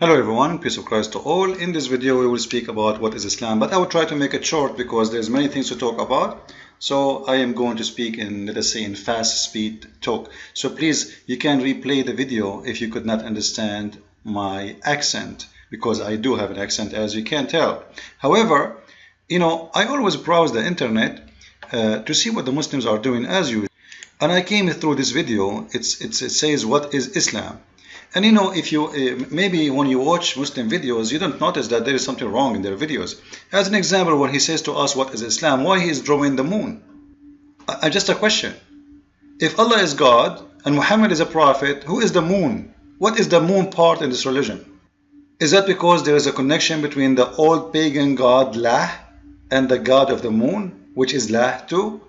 Hello everyone, peace of Christ to all. In this video we will speak about what is Islam, but I will try to make it short because there's many things to talk about. So I am going to speak in, let us say, in fast speed talk. So please, you can replay the video if you could not understand my accent, because I do have an accent, as you can tell. However, I always browse the internet to see what the Muslims are doing as usual. And I came through this video. It says, what is Islam? And if you maybe when you watch Muslim videos, you don't notice that there is something wrong in their videos. As an example, when he says to us what is Islam, why he is drawing the moon? Just a question. If Allah is God and Muhammad is a prophet, who is the moon? What is the moon part in this religion? Is that because there is a connection between the old pagan god Lah and the god of the moon, which is Lah too?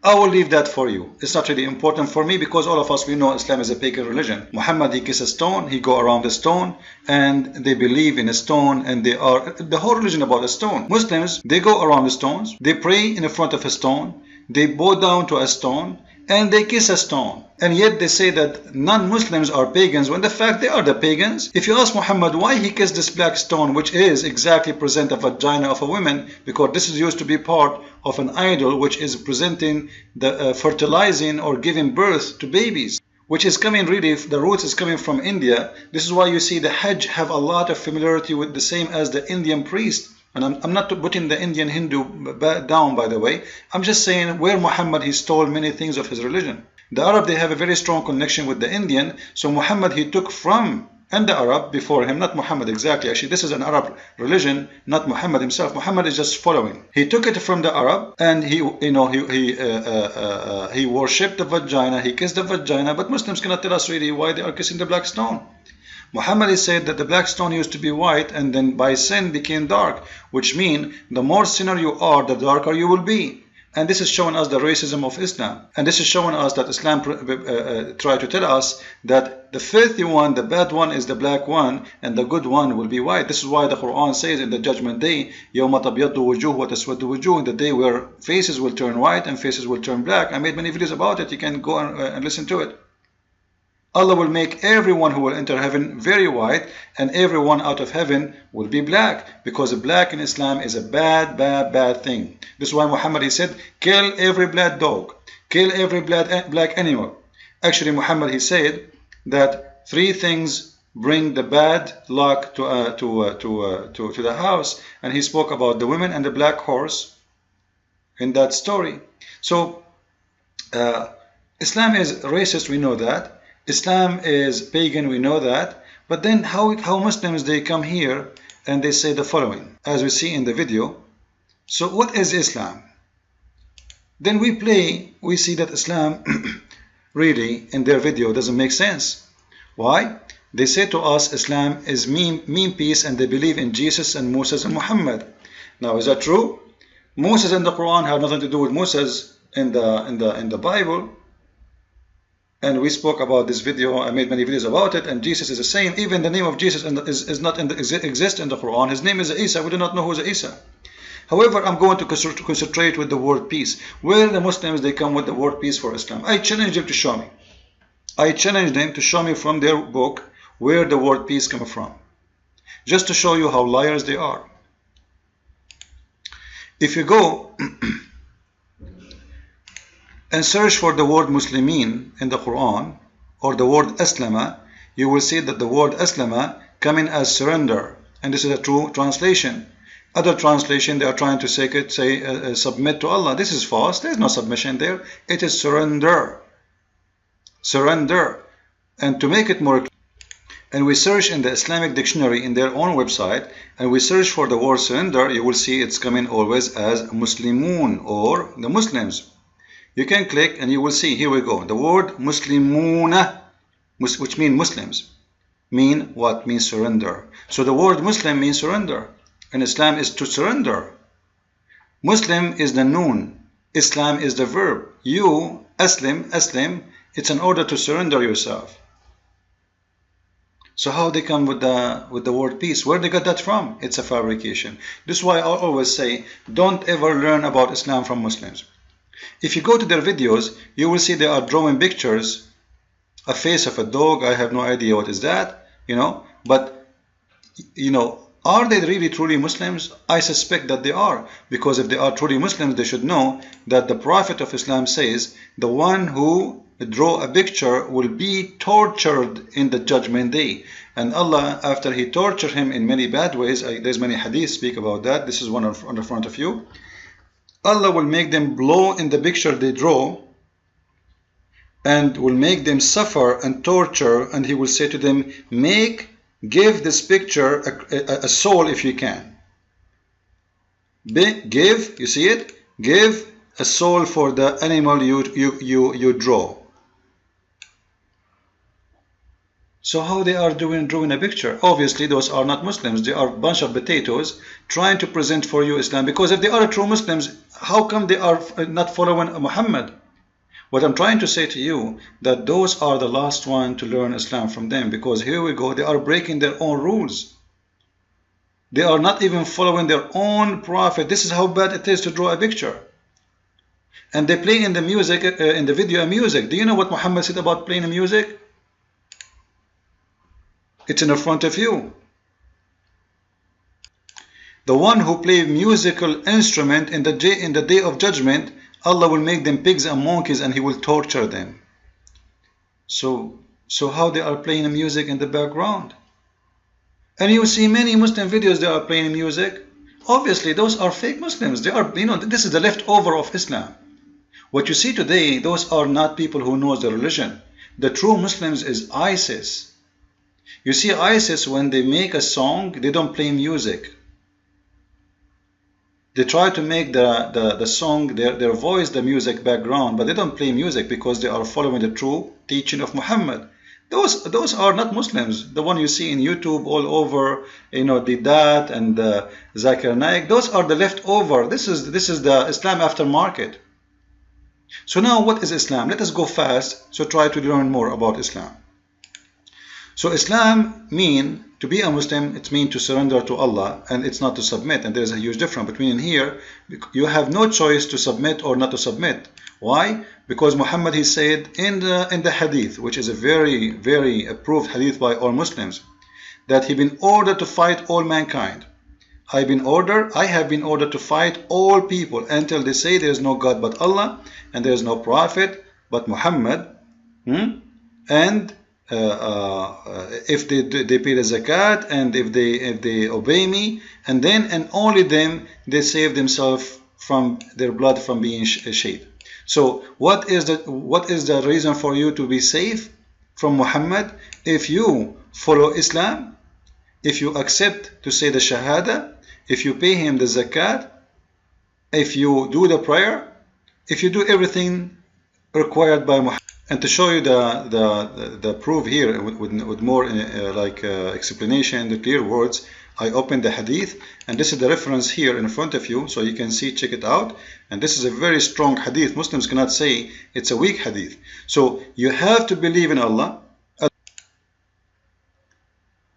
I will leave that for you. It's not really important for me because all of us, we know Islam is a pagan religion. Muhammad, he kisses a stone, he go around the stone, and they believe in a stone, and they are the whole religion about a stone. Muslims, they go around the stones, they pray in front of a stone, they bow down to a stone, and they kiss a stone. And yet they say that non-Muslims are pagans, when the fact they are the pagans. If you ask Muhammad why he kissed this black stone, which is exactly present a vagina of a woman, because this is used to be part of an idol which is presenting the fertilizing or giving birth to babies, which is coming really, the roots is coming from India. This is why you see the Hajj have a lot of familiarity with the same as the Indian priest. And I'm not putting the Indian Hindu down, by the way. I'm just saying where Muhammad, he stole many things of his religion. The Arab, they have a very strong connection with the Indian. So Muhammad, he took from, and the Arab before him, not Muhammad exactly. Actually, this is an Arab religion, not Muhammad himself. Muhammad is just following. He took it from the Arab, and he worshipped the vagina. He kissed the vagina. But Muslims cannot tell us really why they are kissing the black stone. Muhammad said that the black stone used to be white and then by sin became dark, which means the more sinner you are, the darker you will be. And this is showing us the racism of Islam. And this is showing us that Islam try to tell us that the filthy one, the bad one, is the black one, and the good one will be white. This is why the Quran says in the judgment day, يَوْمَ تَبْيَضُّ وُجُوهُ وَتَسْوَدُّ وُجُوهُ, in the day where faces will turn white and faces will turn black. I made many videos about it. You can go and listen to it. Allah will make everyone who will enter heaven very white, and everyone out of heaven will be black, because black in Islam is a bad thing. This is why Muhammad, he said, kill every black dog, kill every black animal. Actually, Muhammad, he said that 3 things bring the bad luck to the house, and he spoke about the women and the black horse in that story. So Islam is racist, we know that. Islam is pagan, we know that. But then how Muslims, they come here and they say the following, as we see in the video. So what is Islam? Then we see that Islam really in their video doesn't make sense. Why? They say to us Islam is mean peace, and they believe in Jesus and Moses and Muhammad. Now, is that true? Moses and the Quran have nothing to do with Moses in the Bible. And we spoke about this video. I made many videos about it. And Jesus is the same. Even the name of Jesus is not exist in the Quran. His name is Isa. We do not know who is Isa. However, I'm going to concentrate with the word peace. Where the Muslims, they come with the word peace for Islam. I challenge them to show me. I challenge them to show me from their book where the word peace comes from. Just to show you how liars they are. If you go and search for the word Muslimin in the Quran, or the word Aslama, you will see that the word Aslama coming as surrender, and this is a true translation. Other translation, they are trying to say submit to Allah. This is false. There is no submission there. It is surrender. Surrender. And to make it more clear, and we search in the Islamic dictionary in their own website, and we search for the word surrender, you will see it's coming always as Muslimun, or the Muslims. You can click and you will see, here we go, the word Muslimuna, which means Muslims, mean what? Means surrender. So the word Muslim means surrender, and Islam is to surrender. Muslim is the noun, Islam is the verb. You, Aslim, it's an order to surrender yourself. So how they come with the word peace? Where they got that from? It's a fabrication. This is why I always say, don't ever learn about Islam from Muslims. If you go to their videos, you will see they are drawing pictures, a face of a dog. I have no idea what is that, but are they really truly Muslims? I suspect that they are, because if they are truly Muslims, they should know that the Prophet of Islam says the one who draw a picture will be tortured in the judgment day. And Allah, after He tortured him in many bad ways, there's many hadiths speak about that. This is one on the front of you. Allah will make them blow in the picture they draw, and will make them suffer and torture, and He will say to them, give this picture a soul if you can. Give, you see it? Give a soul for the animal you draw. So how they are drawing a picture? Obviously those are not Muslims. They are a bunch of potatoes trying to present for you Islam. Because if they are true Muslims, how come they are not following Muhammad? What I'm trying to say to you, that those are the last one to learn Islam from them, because here we go, they are breaking their own rules. They are not even following their own prophet. This is how bad it is to draw a picture. And they play in the music, in the video, music. Do you know what Muhammad said about playing music? It's in front of you. The one who plays musical instrument in the day of judgment, Allah will make them pigs and monkeys, and He will torture them. So how they are playing music in the background? And you see many Muslim videos, they are playing music. Obviously those are fake Muslims. They are, this is the leftover of Islam. What you see today, those are not people who know the religion. The true Muslims is ISIS. You see, ISIS, when they make a song, they don't play music. They try to make the song, their voice, the music background, but they don't play music because they are following the true teaching of Muhammad. Those are not Muslims. The one you see in YouTube all over, Didat and Zakir Naik, those are the leftover. This is the Islam aftermarket. So now what is Islam? Let us go fast, so try to learn more about Islam. So Islam mean, to be a Muslim, it means to surrender to Allah, and it's not to submit. And there's a huge difference between here. You have no choice to submit or not to submit. Why? Because Muhammad, he said in the hadith, which is a very, very approved hadith by all Muslims, that he been ordered to fight all mankind. I have been ordered to fight all people until they say there is no God but Allah, and there is no prophet but Muhammad. And if they pay the zakat, and if they obey me, and only then they save themselves from their blood from being shed. So what is the reason for you to be safe from Muhammad? If you follow Islam, if you accept to say the Shahada, if you pay him the zakat, if you do the prayer, if you do everything required by Muhammad. And to show you the proof here with more explanation, the clear words, I opened the hadith, and this is the reference here in front of you, so you can see, check it out. And this is a very strong hadith. Muslims cannot say it's a weak hadith. So you have to believe in Allah.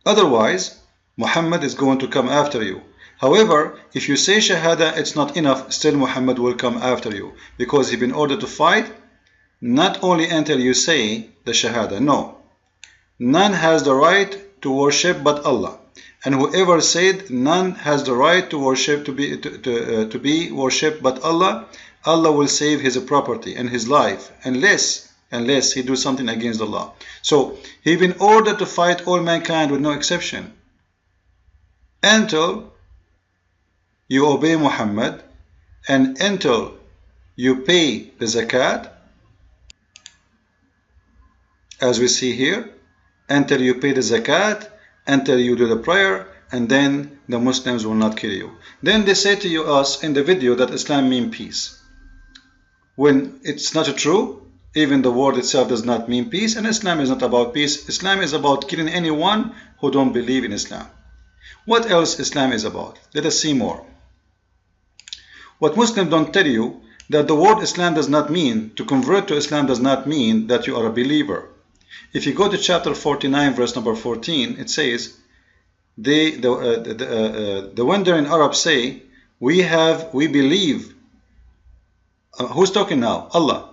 Otherwise, Muhammad is going to come after you. However, if you say Shahada, it's not enough. Still Muhammad will come after you, because he's been ordered to fight. Not only until you say the Shahada, no. None has the right to worship but Allah. And whoever said none has the right to worship to be worshipped but Allah, Allah will save his property and his life, unless he do something against Allah. So he been ordered to fight all mankind with no exception, until you obey Muhammad, and until you pay the zakat, as we see here, until you pay the zakat, until you do the prayer, and then the Muslims will not kill you. Then they say to us in the video that Islam means peace, when it's not true. Even the word itself does not mean peace, and Islam is not about peace. Islam is about killing anyone who don't believe in Islam. What else Islam is about? Let us see more. What Muslims don't tell you, that the word Islam does not mean, to convert to Islam does not mean that you are a believer. If you go to chapter 49, verse number 14, it says, the wandering Arabs say, we believe. Who's talking now? Allah.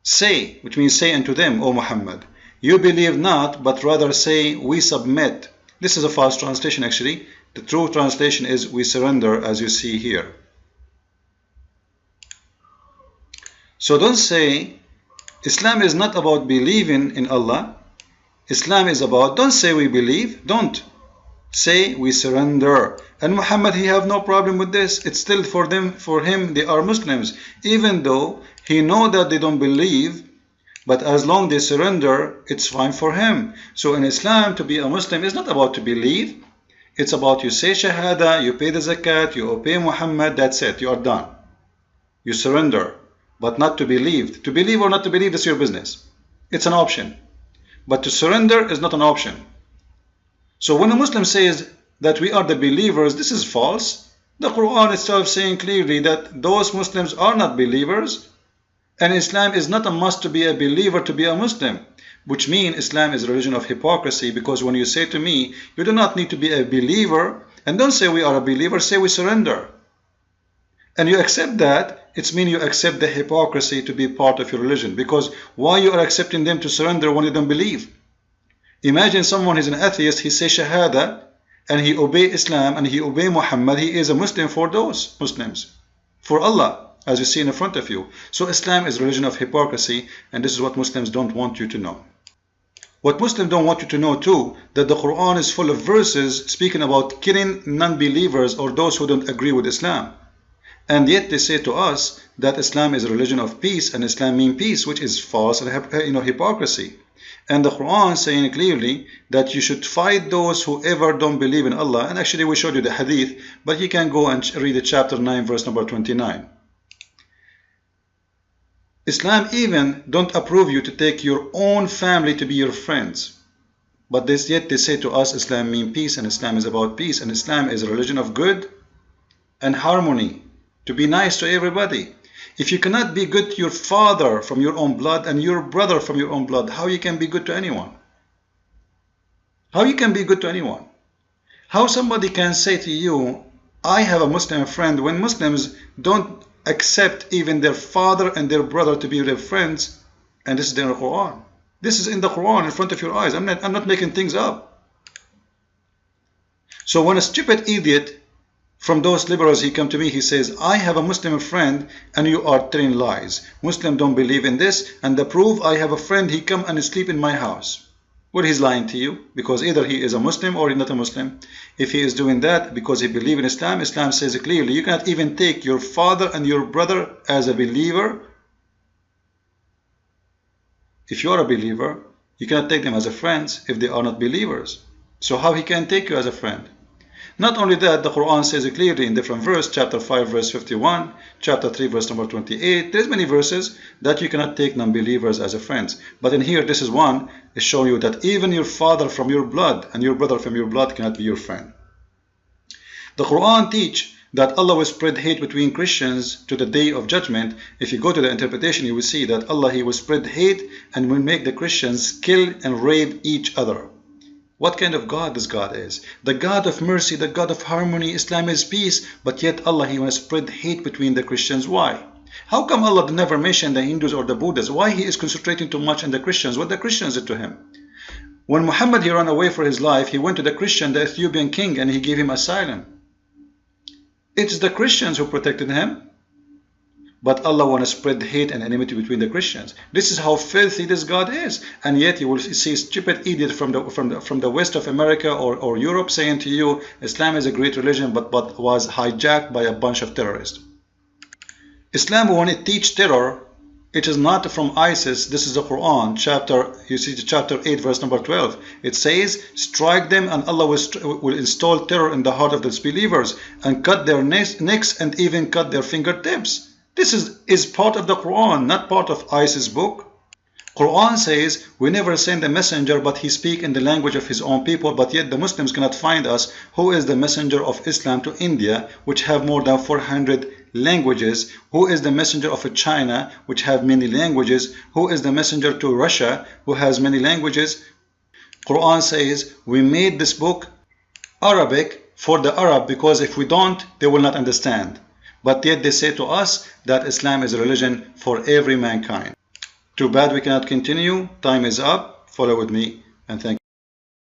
Say, which means say unto them, O Muhammad, you believe not, but rather say, we submit. This is a false translation actually. The true translation is we surrender, as you see here. So don't say Islam is not about believing in Allah. Islam is about, don't say we believe, don't. Say we surrender. And Muhammad, he have no problem with this. It's still for him, they are Muslims. Even though he know that they don't believe, but as long they surrender, it's fine for him. So in Islam, to be a Muslim is not about to believe. It's about you say Shahada, you pay the zakat, you obey Muhammad, that's it, you are done. You surrender, but not to believe. To believe or not to believe, that's your business. It's an option. But to surrender is not an option. So when a Muslim says that we are the believers, this is false. The Quran itself saying clearly that those Muslims are not believers, and Islam is not a must to be a believer to be a Muslim, which means Islam is a religion of hypocrisy, because when you say to me, you do not need to be a believer, and don't say we are a believer, say we surrender. And you accept that, it means you accept the hypocrisy to be part of your religion, because why you are accepting them to surrender when you don't believe? Imagine someone is an atheist, he says Shahada, and he obey Islam, and he obey Muhammad, he is a Muslim for those Muslims, for Allah, as you see in front of you. So Islam is a religion of hypocrisy, and this is what Muslims don't want you to know. What Muslims don't want you to know too, that the Quran is full of verses speaking about killing non-believers or those who don't agree with Islam. And yet they say to us that Islam is a religion of peace, and Islam means peace, which is false and hypocrisy. And the Quran saying clearly that you should fight those who ever don't believe in Allah. And actually we showed you the hadith, but you can go and read the chapter 9 verse number 29. Islam even don't approve you to take your own family to be your friends. But yet they say to us Islam means peace, and Islam is about peace, and Islam is a religion of good and harmony, to be nice to everybody. If you cannot be good to your father from your own blood and your brother from your own blood, how you can be good to anyone? How you can be good to anyone? How somebody can say to you, I have a Muslim friend, when Muslims don't accept even their father and their brother to be their friends, and this is in the Quran. This is in the Quran in front of your eyes. I'm not making things up. So when a stupid idiot from those liberals, he come to me, he says, I have a Muslim friend and you are telling lies. Muslims don't believe in this, and the proof, I have a friend, he come and sleep in my house. Well, he's lying to you, because either he is a Muslim or he's not a Muslim. If he is doing that because he believes in Islam, Islam says clearly, you cannot even take your father and your brother as a believer. If you are a believer, you cannot take them as a friends if they are not believers. So how he can take you as a friend? Not only that, the Quran says clearly in different verses, chapter 5 verse 51, chapter 3 verse number 28, there's many verses that you cannot take non-believers as a friends. But in here, this is one, is showing you that even your father from your blood and your brother from your blood cannot be your friend. The Quran teach that Allah will spread hate between Christians to the day of judgment. If you go to the interpretation, you will see that Allah, he will spread hate and will make the Christians kill and rape each other. What kind of God this God is? The God of mercy, the God of harmony. Islam is peace, but yet Allah, he wants to spread hate between the Christians. Why? How come Allah never mentioned the Hindus or the Buddhists? Why he is concentrating too much on the Christians? What the Christians did to him? When Muhammad, he ran away for his life, he went to the Christian, the Ethiopian king, and he gave him asylum. It's the Christians who protected him. But Allah wants to spread hate and enmity between the Christians. This is how filthy this God is. And yet you will see stupid idiot from the west of America or Europe saying to you, Islam is a great religion, but was hijacked by a bunch of terrorists. Islam, when it teaches terror, it is not from ISIS. This is the Quran, chapter 8, verse number 12. It says, strike them and Allah will install terror in the heart of the disbelievers and cut their necks and even cut their fingertips. This is part of the Quran, not part of ISIS book. Quran says, we never send a messenger, but he speak in the language of his own people, but yet the Muslims cannot find us who is the messenger of Islam to India, which have more than 400 languages, who is the messenger of China, which have many languages, who is the messenger to Russia, who has many languages. Quran says, we made this book Arabic for the Arab, because if we don't, they will not understand. But yet they say to us that Islam is a religion for every mankind. Too bad we cannot continue. Time is up. Follow with me, and thank you.